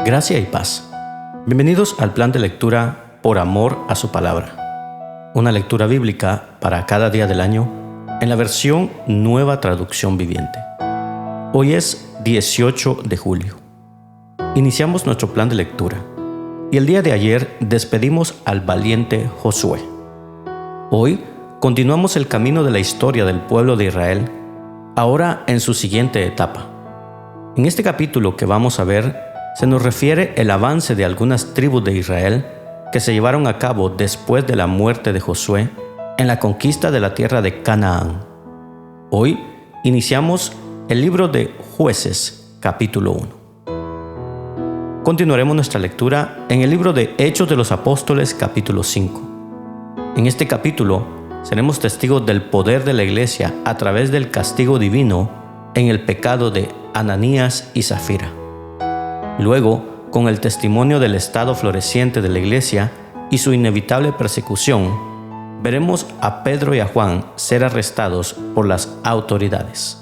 Gracia y paz. Bienvenidos al plan de lectura Por amor a su palabra. Una lectura bíblica para cada día del año en la versión Nueva Traducción Viviente. Hoy es 18 de julio. Iniciamos nuestro plan de lectura y el día de ayer despedimos al valiente Josué. Hoy continuamos el camino de la historia del pueblo de Israel, ahora en su siguiente etapa. En este capítulo que vamos a ver, se nos refiere el avance de algunas tribus de Israel que se llevaron a cabo después de la muerte de Josué en la conquista de la tierra de Canaán. Hoy iniciamos el libro de Jueces, capítulo 1. Continuaremos nuestra lectura en el libro de Hechos de los Apóstoles, capítulo 5. En este capítulo seremos testigos del poder de la iglesia a través del castigo divino en el pecado de Ananías y Zafira. Luego, con el testimonio del estado floreciente de la iglesia y su inevitable persecución, veremos a Pedro y a Juan ser arrestados por las autoridades.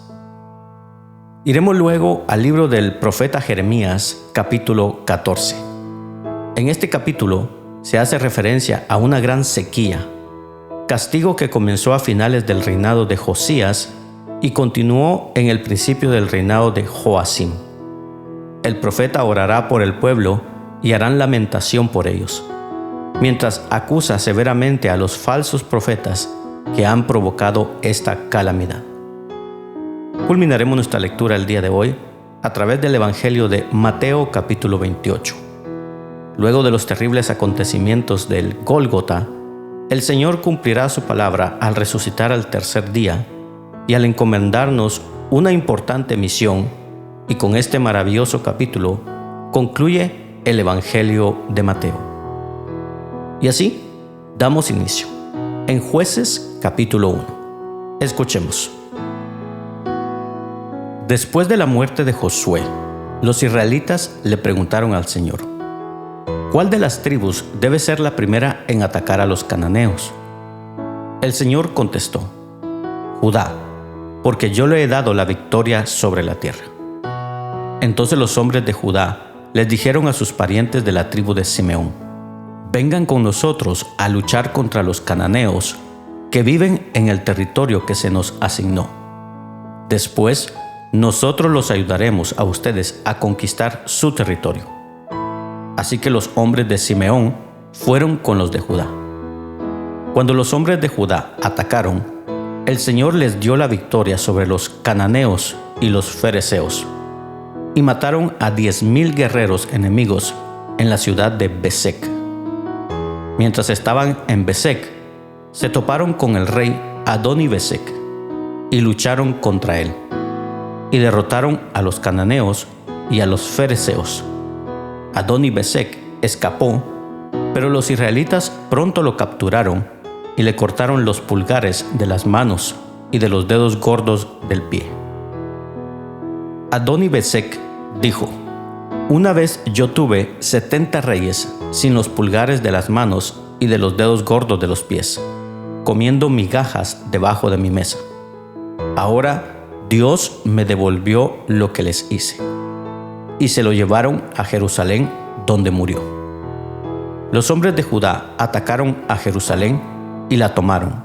Iremos luego al libro del profeta Jeremías, capítulo 14. En este capítulo se hace referencia a una gran sequía, castigo que comenzó a finales del reinado de Josías y continuó en el principio del reinado de Joacim. El profeta orará por el pueblo y harán lamentación por ellos, mientras acusa severamente a los falsos profetas que han provocado esta calamidad. Culminaremos nuestra lectura el día de hoy a través del Evangelio de Mateo capítulo 28. Luego de los terribles acontecimientos del Gólgota, el Señor cumplirá su palabra al resucitar al tercer día y al encomendarnos una importante misión. Y con este maravilloso capítulo concluye el Evangelio de Mateo. Y así damos inicio en Jueces capítulo 1. Escuchemos. Después de la muerte de Josué, los israelitas le preguntaron al Señor: ¿cuál de las tribus debe ser la primera en atacar a los cananeos? El Señor contestó: Judá, porque yo le he dado la victoria sobre la tierra. Entonces los hombres de Judá les dijeron a sus parientes de la tribu de Simeón: vengan con nosotros a luchar contra los cananeos que viven en el territorio que se nos asignó. Después, nosotros los ayudaremos a ustedes a conquistar su territorio. Así que los hombres de Simeón fueron con los de Judá. Cuando los hombres de Judá atacaron, el Señor les dio la victoria sobre los cananeos y los fereceos, y mataron a 10,000 guerreros enemigos en la ciudad de Besek. Mientras estaban en Besek, se toparon con el rey Adoni-Besek y lucharon contra él, y derrotaron a los cananeos y a los fereceos. Adoni-Besek escapó, pero los israelitas pronto lo capturaron y le cortaron los pulgares de las manos y de los dedos gordos del pie. Adoni-Besek dijo: una vez yo tuve 70 reyes sin los pulgares de las manos y de los dedos gordos de los pies, comiendo migajas debajo de mi mesa. Ahora Dios me devolvió lo que les hice. Y se lo llevaron a Jerusalén, donde murió. Los hombres de Judá atacaron a Jerusalén y la tomaron.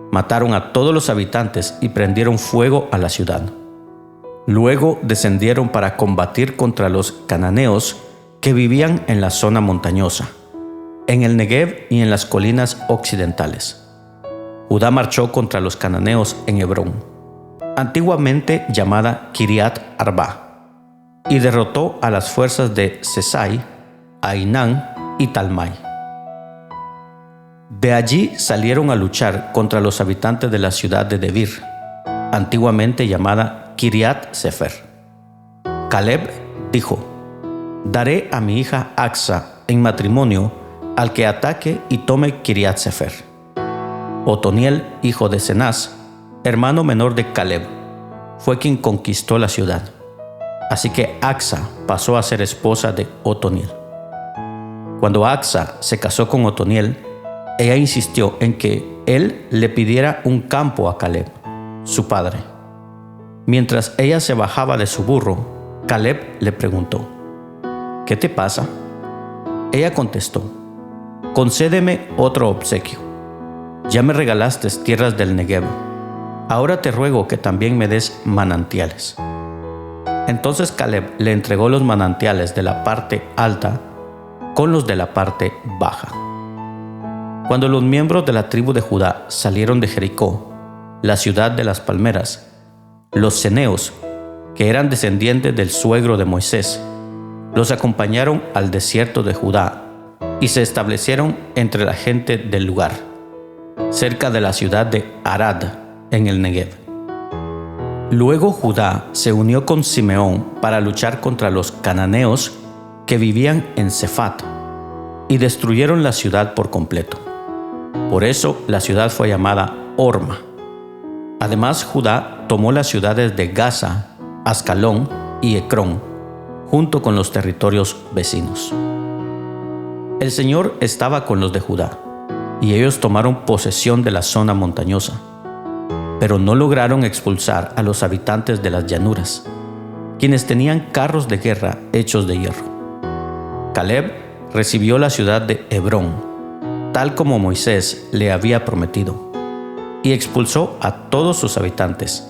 Mataron a todos los habitantes y prendieron fuego a la ciudad. Luego descendieron para combatir contra los cananeos que vivían en la zona montañosa, en el Negev y en las colinas occidentales. Judá marchó contra los cananeos en Hebrón, antiguamente llamada Kiriat Arba, y derrotó a las fuerzas de Sesai, Ainán y Talmai. De allí salieron a luchar contra los habitantes de la ciudad de Debir, antiguamente llamada Kiriat Sefer. Caleb dijo: daré a mi hija Acsa en matrimonio al que ataque y tome Kiriat Sefer. Otoniel, hijo de Cenaz, hermano menor de Caleb, fue quien conquistó la ciudad. Así que Acsa pasó a ser esposa de Otoniel. Cuando Acsa se casó con Otoniel, ella insistió en que él le pidiera un campo a Caleb, su padre. Mientras ella se bajaba de su burro, Caleb le preguntó: ¿qué te pasa? Ella contestó: concédeme otro obsequio. Ya me regalaste tierras del Negev. Ahora te ruego que también me des manantiales. Entonces Caleb le entregó los manantiales de la parte alta con los de la parte baja. Cuando los miembros de la tribu de Judá salieron de Jericó, la ciudad de las palmeras, los ceneos, que eran descendientes del suegro de Moisés, los acompañaron al desierto de Judá y se establecieron entre la gente del lugar, cerca de la ciudad de Arad, en el Negev. Luego Judá se unió con Simeón para luchar contra los cananeos que vivían en Cefat y destruyeron la ciudad por completo. Por eso la ciudad fue llamada Horma. Además, Judá tomó las ciudades de Gaza, Ascalón y Ecrón, junto con los territorios vecinos. El Señor estaba con los de Judá, y ellos tomaron posesión de la zona montañosa, pero no lograron expulsar a los habitantes de las llanuras, quienes tenían carros de guerra hechos de hierro. Caleb recibió la ciudad de Hebrón, tal como Moisés le había prometido, y expulsó a todos sus habitantes,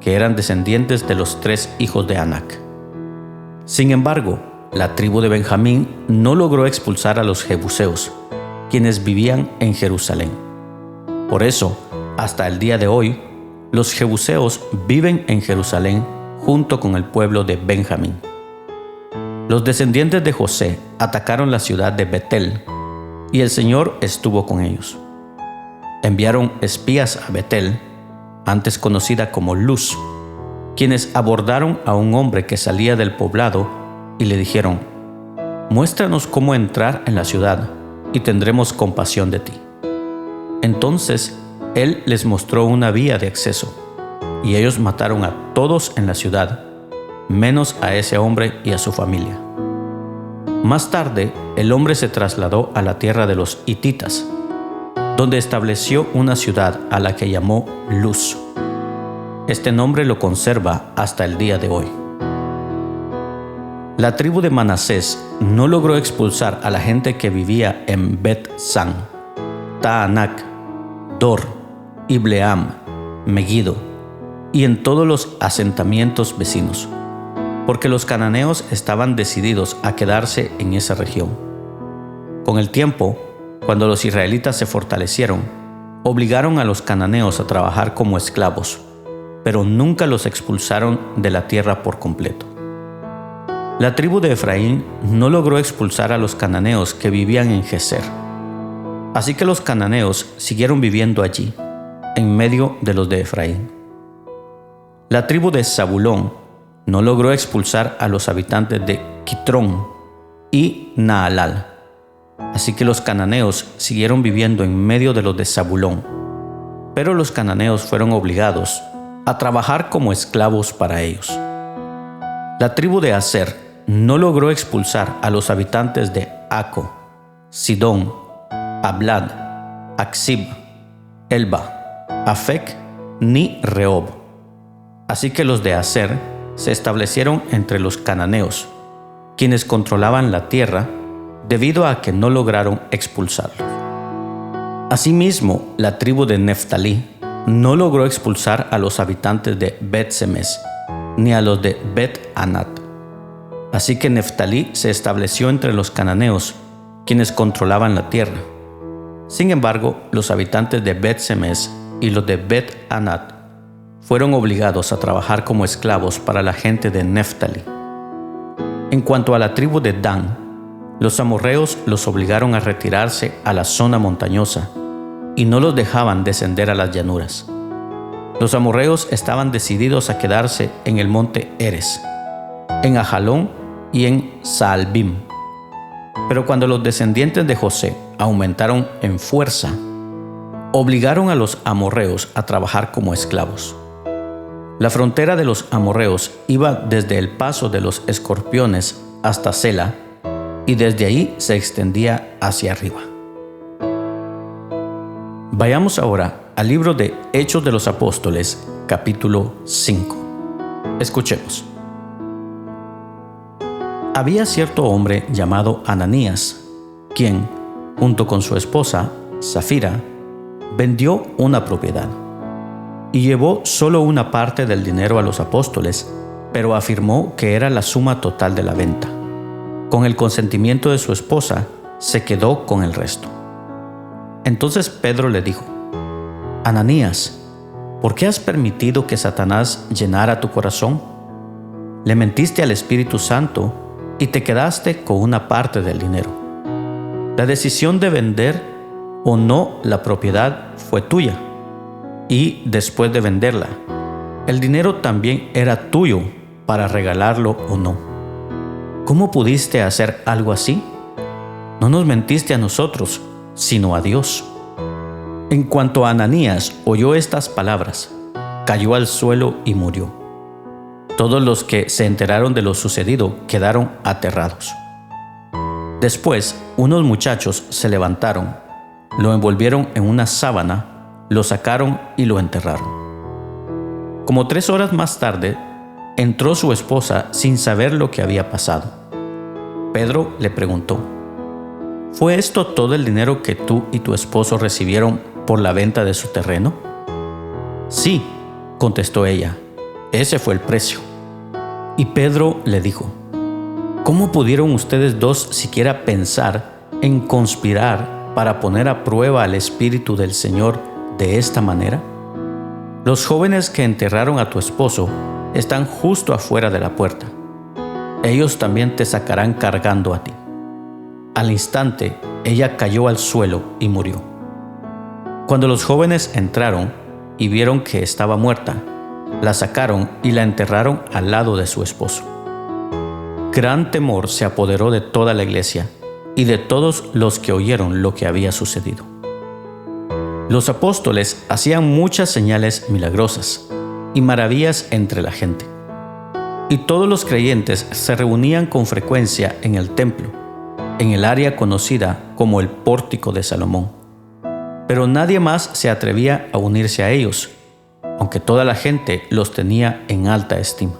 que eran descendientes de los 3 hijos de Anac. Sin embargo, la tribu de Benjamín no logró expulsar a los jebuseos, quienes vivían en Jerusalén. Por eso, hasta el día de hoy, los jebuseos viven en Jerusalén junto con el pueblo de Benjamín. Los descendientes de José atacaron la ciudad de Betel, y el Señor estuvo con ellos. Enviaron espías a Betel, antes conocida como Luz, quienes abordaron a un hombre que salía del poblado y le dijeron: muéstranos cómo entrar en la ciudad y tendremos compasión de ti. Entonces él les mostró una vía de acceso, y ellos mataron a todos en la ciudad, menos a ese hombre y a su familia. Más tarde, el hombre se trasladó a la tierra de los hititas, donde estableció una ciudad a la que llamó Luz. Este nombre lo conserva hasta el día de hoy. La tribu de Manasés no logró expulsar a la gente que vivía en Bet-San, Taanac, Dor, Ibleam, Megiddo y en todos los asentamientos vecinos, porque los cananeos estaban decididos a quedarse en esa región. Con el tiempo, cuando los israelitas se fortalecieron, obligaron a los cananeos a trabajar como esclavos, pero nunca los expulsaron de la tierra por completo. La tribu de Efraín no logró expulsar a los cananeos que vivían en Geser. Así que los cananeos siguieron viviendo allí, en medio de los de Efraín. La tribu de Zabulón no logró expulsar a los habitantes de Quitrón y Naalal. Así que los cananeos siguieron viviendo en medio de los de Zabulón. Pero los cananeos fueron obligados a trabajar como esclavos para ellos. La tribu de Aser no logró expulsar a los habitantes de Aco, Sidón, Ablad, Aksib, Elba, Afec ni Rehob. Así que los de Aser se establecieron entre los cananeos, quienes controlaban la tierra debido a que no lograron expulsarlos. Asimismo, la tribu de Neftalí no logró expulsar a los habitantes de Bet-Semes ni a los de Bet-Anat. Así que Neftalí se estableció entre los cananeos, quienes controlaban la tierra. Sin embargo, los habitantes de Bet-Semes y los de Bet-Anat fueron obligados a trabajar como esclavos para la gente de Neftalí. En cuanto a la tribu de Dan, los amorreos los obligaron a retirarse a la zona montañosa y no los dejaban descender a las llanuras. Los amorreos estaban decididos a quedarse en el monte Eres, en Ajalón y en Saalbim. Pero cuando los descendientes de José aumentaron en fuerza, obligaron a los amorreos a trabajar como esclavos. La frontera de los amorreos iba desde el paso de los escorpiones hasta Sela, y desde ahí se extendía hacia arriba. Vayamos ahora al libro de Hechos de los Apóstoles, capítulo 5. Escuchemos. Había cierto hombre llamado Ananías, quien, junto con su esposa, Safira, vendió una propiedad y llevó solo una parte del dinero a los apóstoles, pero afirmó que era la suma total de la venta. Con el consentimiento de su esposa, se quedó con el resto. Entonces Pedro le dijo: Ananías, ¿por qué has permitido que Satanás llenara tu corazón? Le mentiste al Espíritu Santo y te quedaste con una parte del dinero. La decisión de vender o no la propiedad fue tuya, y después de venderla, el dinero también era tuyo para regalarlo o no. ¿Cómo pudiste hacer algo así? No nos mentiste a nosotros, sino a Dios. En cuanto a Ananías oyó estas palabras, cayó al suelo y murió. Todos los que se enteraron de lo sucedido quedaron aterrados. Después, unos muchachos se levantaron, lo envolvieron en una sábana, lo sacaron y lo enterraron. Como 3 horas más tarde, entró su esposa sin saber lo que había pasado. Pedro le preguntó: ¿Fue esto todo el dinero que tú y tu esposo recibieron por la venta de su terreno? Sí, contestó ella, ese fue el precio. Y Pedro le dijo: ¿Cómo pudieron ustedes dos siquiera pensar en conspirar para poner a prueba al Espíritu del Señor de esta manera? Los jóvenes que enterraron a tu esposo están justo afuera de la puerta. Ellos también te sacarán cargando a ti. Al instante, ella cayó al suelo y murió. Cuando los jóvenes entraron y vieron que estaba muerta, la sacaron y la enterraron al lado de su esposo. Gran temor se apoderó de toda la iglesia y de todos los que oyeron lo que había sucedido. Los apóstoles hacían muchas señales milagrosas y maravillas entre la gente. Y todos los creyentes se reunían con frecuencia en el templo, en el área conocida como el Pórtico de Salomón. Pero nadie más se atrevía a unirse a ellos, aunque toda la gente los tenía en alta estima.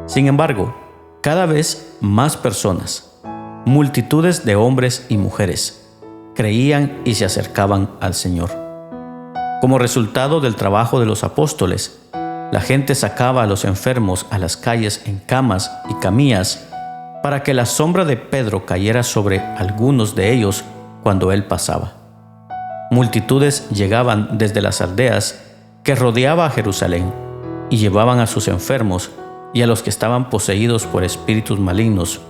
Sin embargo, cada vez más personas, multitudes de hombres y mujeres, creían y se acercaban al Señor. Como resultado del trabajo de los apóstoles, la gente sacaba a los enfermos a las calles en camas y camillas para que la sombra de Pedro cayera sobre algunos de ellos cuando él pasaba. Multitudes llegaban desde las aldeas que rodeaba a Jerusalén y llevaban a sus enfermos y a los que estaban poseídos por espíritus malignos,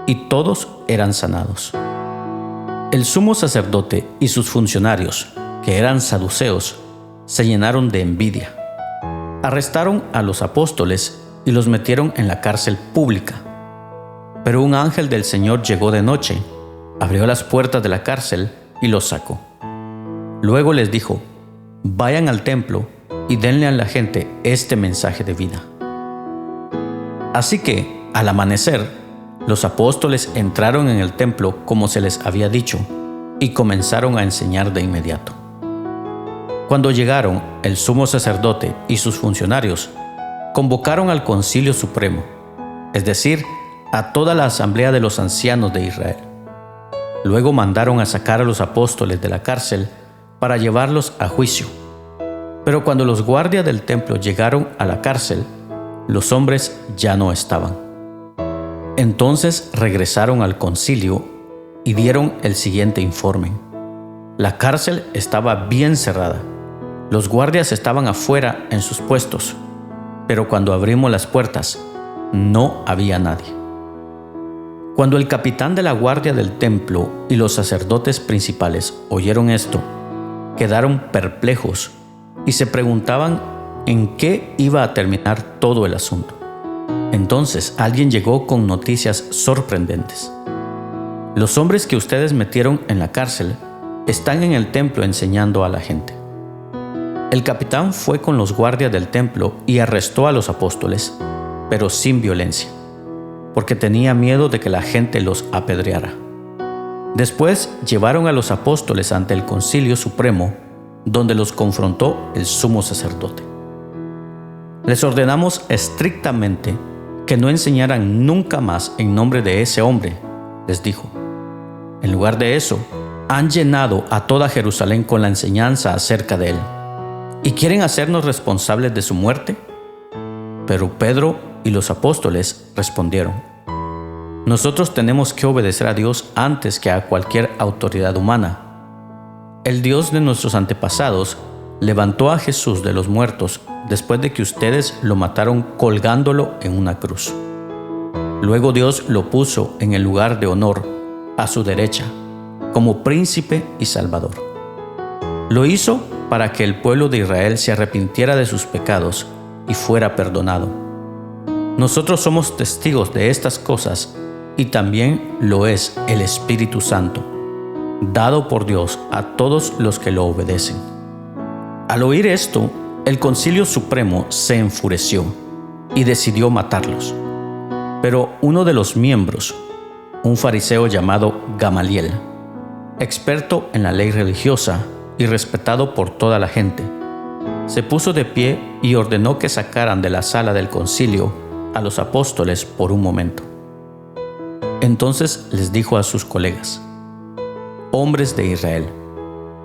y todos eran sanados. El sumo sacerdote y sus funcionarios, que eran saduceos, se llenaron de envidia. Arrestaron a los apóstoles y los metieron en la cárcel pública. Pero un ángel del Señor llegó de noche, abrió las puertas de la cárcel y los sacó. Luego les dijo: vayan al templo y denle a la gente este mensaje de vida. Así que, al amanecer, los apóstoles entraron en el templo como se les había dicho y comenzaron a enseñar de inmediato. Cuando llegaron, el sumo sacerdote y sus funcionarios convocaron al Concilio Supremo, es decir, a toda la asamblea de los ancianos de Israel. Luego mandaron a sacar a los apóstoles de la cárcel para llevarlos a juicio. Pero cuando los guardias del templo llegaron a la cárcel, los hombres ya no estaban. Entonces regresaron al concilio y dieron el siguiente informe: la cárcel estaba bien cerrada. Los guardias estaban afuera en sus puestos, pero cuando abrimos las puertas, no había nadie. Cuando el capitán de la guardia del templo y los sacerdotes principales oyeron esto, quedaron perplejos y se preguntaban en qué iba a terminar todo el asunto. Entonces alguien llegó con noticias sorprendentes: los hombres que ustedes metieron en la cárcel están en el templo enseñando a la gente. El capitán fue con los guardias del templo y arrestó a los apóstoles, pero sin violencia, porque tenía miedo de que la gente los apedreara. Después llevaron a los apóstoles ante el Concilio Supremo, donde los confrontó el sumo sacerdote. Les ordenamos estrictamente que no enseñaran nunca más en nombre de ese hombre, les dijo. En lugar de eso, han llenado a toda Jerusalén con la enseñanza acerca de él. ¿Y quieren hacernos responsables de su muerte? Pero Pedro y los apóstoles respondieron: nosotros tenemos que obedecer a Dios antes que a cualquier autoridad humana. El Dios de nuestros antepasados levantó a Jesús de los muertos después de que ustedes lo mataron colgándolo en una cruz. Luego Dios lo puso en el lugar de honor, a su derecha, como príncipe y salvador. Lo hizo para que el pueblo de Israel se arrepintiera de sus pecados y fuera perdonado. Nosotros somos testigos de estas cosas y también lo es el Espíritu Santo, dado por Dios a todos los que lo obedecen. Al oír esto, el Concilio Supremo se enfureció y decidió matarlos. Pero uno de los miembros, un fariseo llamado Gamaliel, experto en la ley religiosa y respetado por toda la gente, se puso de pie y ordenó que sacaran de la sala del concilio a los apóstoles por un momento. Entonces les dijo a sus colegas: hombres de Israel,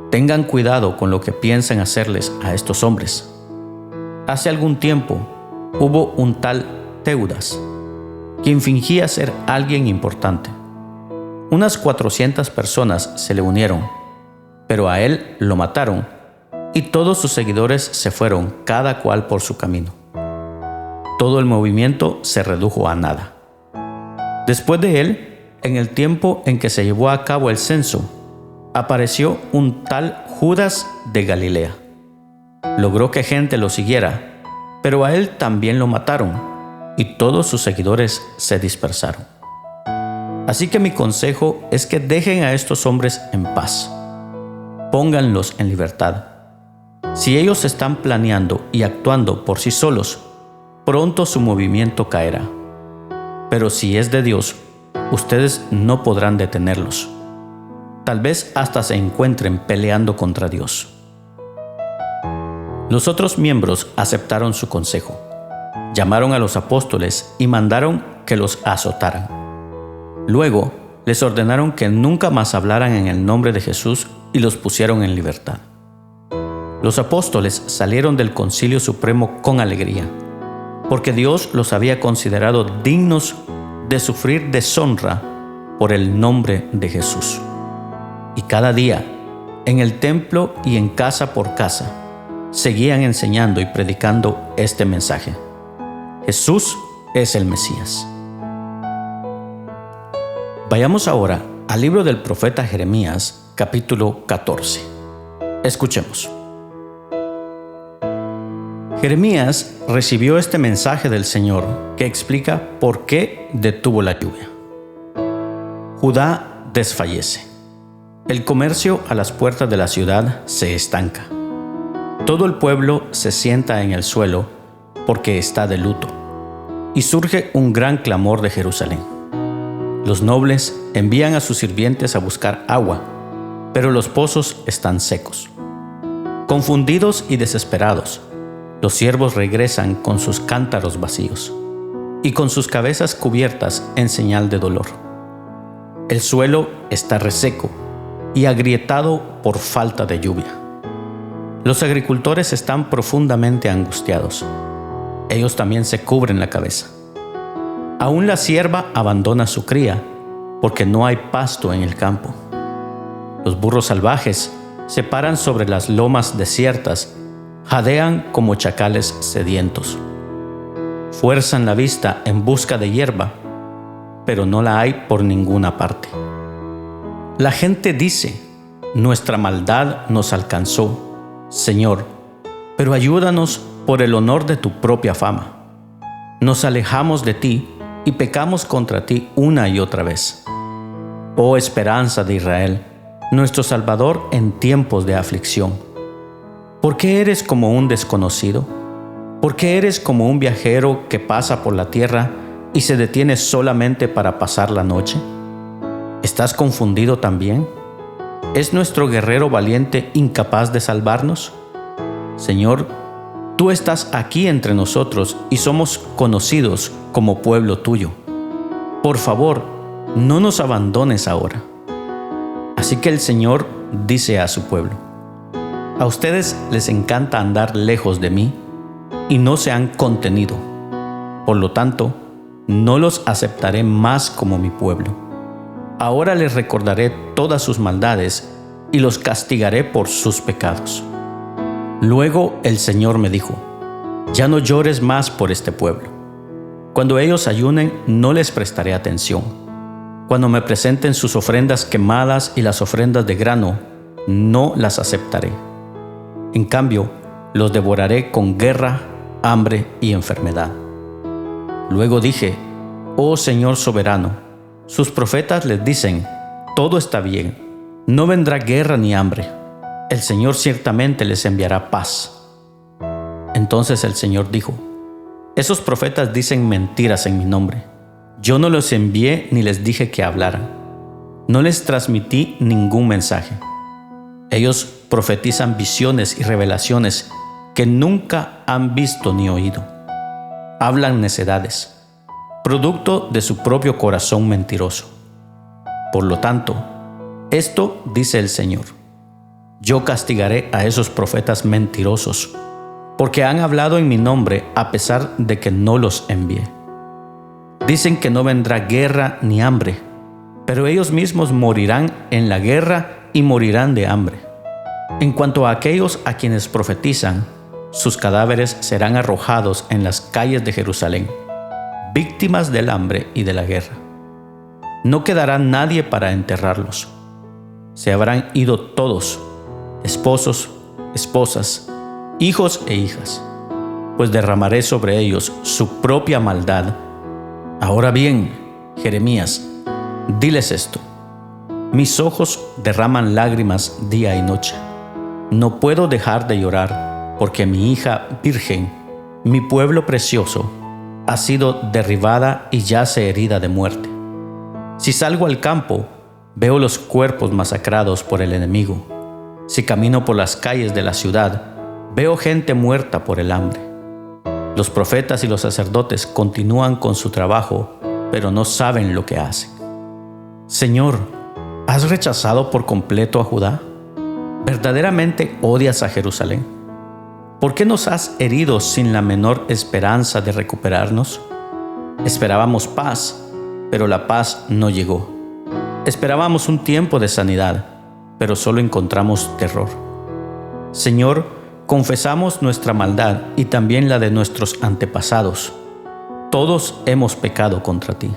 tengan cuidado con lo que piensan hacerles a estos hombres. Hace algún tiempo hubo un tal Teudas, quien fingía ser alguien importante. Unas 400 personas se le unieron, pero a él lo mataron y todos sus seguidores se fueron, cada cual por su camino. Todo el movimiento se redujo a nada. Después de él, en el tiempo en que se llevó a cabo el censo, apareció un tal Judas de Galilea. Logró que gente lo siguiera, pero a él también lo mataron y todos sus seguidores se dispersaron. Así que mi consejo es que dejen a estos hombres en paz. Pónganlos en libertad. Si ellos están planeando y actuando por sí solos, pronto su movimiento caerá. Pero si es de Dios, ustedes no podrán detenerlos. Tal vez hasta se encuentren peleando contra Dios. Los otros miembros aceptaron su consejo. Llamaron a los apóstoles y mandaron que los azotaran. Luego les ordenaron que nunca más hablaran en el nombre de Jesús y los pusieron en libertad. Los apóstoles salieron del Concilio Supremo con alegría, porque Dios los había considerado dignos de sufrir deshonra por el nombre de Jesús. Y cada día, en el templo y en casa por casa, seguían enseñando y predicando este mensaje: Jesús es el Mesías. Vayamos ahora al libro del profeta Jeremías, capítulo 14. Escuchemos. Jeremías recibió este mensaje del Señor que explica por qué detuvo la lluvia. Judá desfallece. El comercio a las puertas de la ciudad se estanca. Todo el pueblo se sienta en el suelo porque está de luto, y surge un gran clamor de Jerusalén. Los nobles envían a sus sirvientes a buscar agua, pero los pozos están secos. Confundidos y desesperados, los siervos regresan con sus cántaros vacíos y con sus cabezas cubiertas en señal de dolor. El suelo está reseco y agrietado por falta de lluvia. Los agricultores están profundamente angustiados. Ellos también se cubren la cabeza. Aún la sierva abandona su cría porque no hay pasto en el campo. Los burros salvajes se paran sobre las lomas desiertas, jadean como chacales sedientos. Fuerzan la vista en busca de hierba, pero no la hay por ninguna parte. La gente dice: nuestra maldad nos alcanzó, Señor, pero ayúdanos por el honor de tu propia fama. Nos alejamos de ti y pecamos contra ti una y otra vez. Oh esperanza de Israel, nuestro Salvador en tiempos de aflicción. ¿Por qué eres como un desconocido? ¿Por qué eres como un viajero que pasa por la tierra y se detiene solamente para pasar la noche? ¿Estás confundido también? ¿Es nuestro guerrero valiente incapaz de salvarnos? Señor, Tú estás aquí entre nosotros y somos conocidos como pueblo tuyo. Por favor, no nos abandones ahora. Así que el Señor dice a su pueblo: a ustedes les encanta andar lejos de mí y no se han contenido. Por lo tanto, no los aceptaré más como mi pueblo. Ahora les recordaré todas sus maldades y los castigaré por sus pecados. Luego el Señor me dijo: ya no llores más por este pueblo. Cuando ellos ayunen, no les prestaré atención. Cuando me presenten sus ofrendas quemadas y las ofrendas de grano, no las aceptaré. En cambio, los devoraré con guerra, hambre y enfermedad. Luego dije: oh Señor soberano, sus profetas les dicen: todo está bien, no vendrá guerra ni hambre. El Señor ciertamente les enviará paz. Entonces el Señor dijo: esos profetas dicen mentiras en mi nombre. Yo no los envié ni les dije que hablaran. No les transmití ningún mensaje. Ellos profetizan visiones y revelaciones que nunca han visto ni oído. Hablan necedades, producto de su propio corazón mentiroso. Por lo tanto, esto dice el Señor: yo castigaré a esos profetas mentirosos, porque han hablado en mi nombre a pesar de que no los envié. Dicen que no vendrá guerra ni hambre, pero ellos mismos morirán en la guerra y morirán de hambre. En cuanto a aquellos a quienes profetizan, sus cadáveres serán arrojados en las calles de Jerusalén, víctimas del hambre y de la guerra. No quedará nadie para enterrarlos. Se habrán ido todos, esposos, esposas, hijos e hijas, pues derramaré sobre ellos su propia maldad. Ahora bien, Jeremías, diles esto: mis ojos derraman lágrimas día y noche. No puedo dejar de llorar porque mi hija virgen, mi pueblo precioso, ha sido derribada y yace herida de muerte. Si salgo al campo, veo los cuerpos masacrados por el enemigo. Si camino por las calles de la ciudad, veo gente muerta por el hambre. Los profetas y los sacerdotes continúan con su trabajo, pero no saben lo que hacen. Señor, ¿has rechazado por completo a Judá? ¿Verdaderamente odias a Jerusalén? ¿Por qué nos has herido sin la menor esperanza de recuperarnos? Esperábamos paz, pero la paz no llegó. Esperábamos un tiempo de sanidad, pero solo encontramos terror. Señor, confesamos nuestra maldad y también la de nuestros antepasados. Todos hemos pecado contra ti.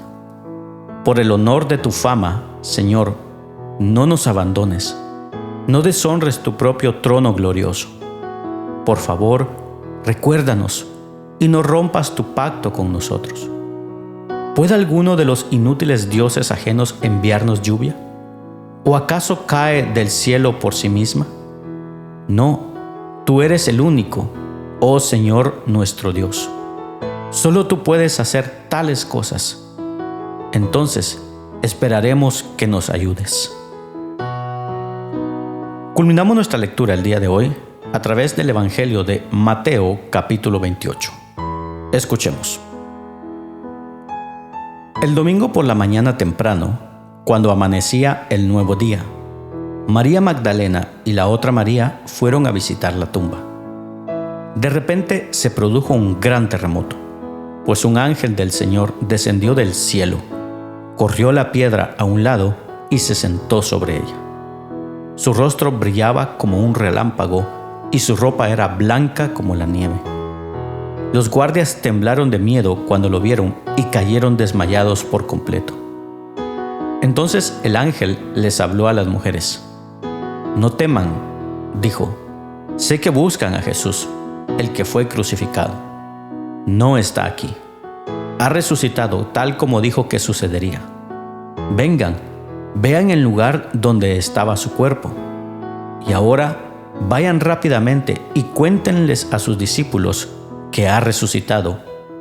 Por el honor de tu fama, Señor, no nos abandones. No deshonres tu propio trono glorioso. Por favor, recuérdanos y no rompas tu pacto con nosotros. ¿Puede alguno de los inútiles dioses ajenos enviarnos lluvia? ¿O acaso cae del cielo por sí misma? No, tú eres el único, oh Señor nuestro Dios. Solo tú puedes hacer tales cosas. Entonces, esperaremos que nos ayudes. Culminamos nuestra lectura el día de hoy a través del Evangelio de Mateo capítulo 28. Escuchemos. El domingo por la mañana temprano, cuando amanecía el nuevo día, María Magdalena y la otra María fueron a visitar la tumba. De repente se produjo un gran terremoto, pues un ángel del Señor descendió del cielo, corrió la piedra a un lado y se sentó sobre ella. Su rostro brillaba como un relámpago y su ropa era blanca como la nieve. Los guardias temblaron de miedo cuando lo vieron y cayeron desmayados por completo. Entonces el ángel les habló a las mujeres. «No teman», dijo, «sé que buscan a Jesús, el que fue crucificado. No está aquí. Ha resucitado tal como dijo que sucedería. Vengan, vean el lugar donde estaba su cuerpo. Y ahora vayan rápidamente y cuéntenles a sus discípulos que ha resucitado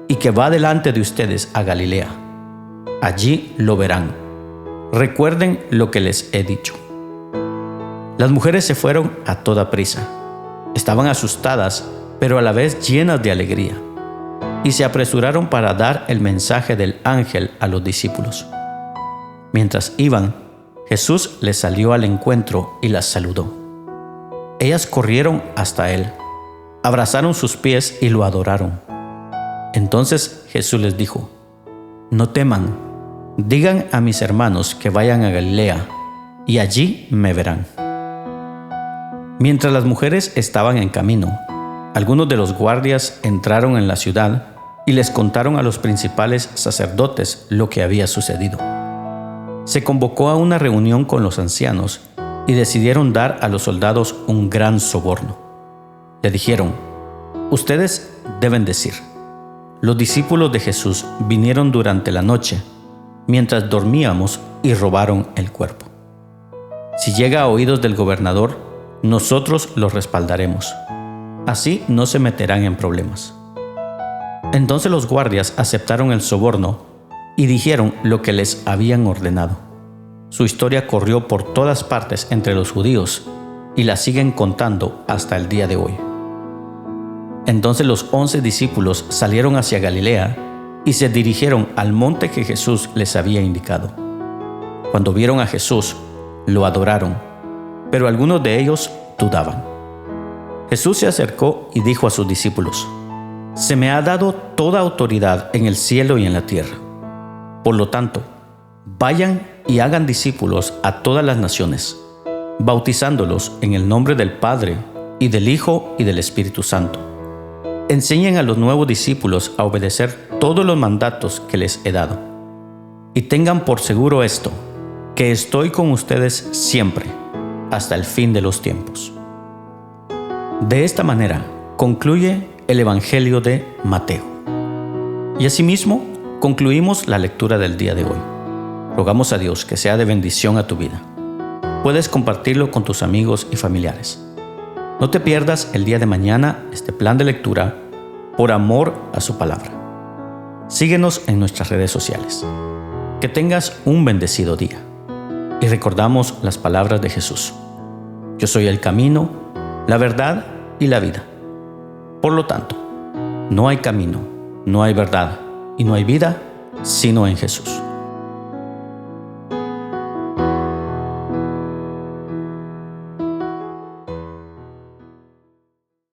y que va delante de ustedes a Galilea. Allí lo verán. Recuerden lo que les he dicho». Las mujeres se fueron a toda prisa. Estaban asustadas pero a la vez llenas de alegría, y se apresuraron para dar el mensaje del ángel a los discípulos. Mientras iban, Jesús les salió al encuentro y las saludó. Ellas corrieron hasta él, abrazaron sus pies y lo adoraron. Entonces Jesús les dijo: «No teman, digan a mis hermanos que vayan a Galilea, y allí me verán». Mientras las mujeres estaban en camino, algunos de los guardias entraron en la ciudad y les contaron a los principales sacerdotes lo que había sucedido. Se convocó a una reunión con los ancianos y decidieron dar a los soldados un gran soborno. Le dijeron: «Ustedes deben decir, los discípulos de Jesús vinieron durante la noche, mientras dormíamos, y robaron el cuerpo. Si llega a oídos del gobernador, nosotros los respaldaremos. Así no se meterán en problemas». Entonces los guardias aceptaron el soborno y dijeron lo que les habían ordenado. Su historia corrió por todas partes entre los judíos y la siguen contando hasta el día de hoy. Entonces los 11 discípulos salieron hacia Galilea y se dirigieron al monte que Jesús les había indicado. Cuando vieron a Jesús, lo adoraron, pero algunos de ellos dudaban. Jesús se acercó y dijo a sus discípulos: «Se me ha dado toda autoridad en el cielo y en la tierra. Por lo tanto, vayan y hagan discípulos a todas las naciones, bautizándolos en el nombre del Padre, y del Hijo, y del Espíritu Santo. Enseñen a los nuevos discípulos a obedecer todos los mandatos que les he dado. Y tengan por seguro esto, que estoy con ustedes siempre, hasta el fin de los tiempos». De esta manera concluye el Evangelio de Mateo. Y asimismo concluimos la lectura del día de hoy. Rogamos a Dios que sea de bendición a tu vida. Puedes compartirlo con tus amigos y familiares. No te pierdas el día de mañana este plan de lectura por amor a su palabra. Síguenos en nuestras redes sociales. Que tengas un bendecido día. Y recordamos las palabras de Jesús: «Yo soy el camino, la verdad y la vida. Por lo tanto, no hay camino, no hay verdad y no hay vida sino en Jesús».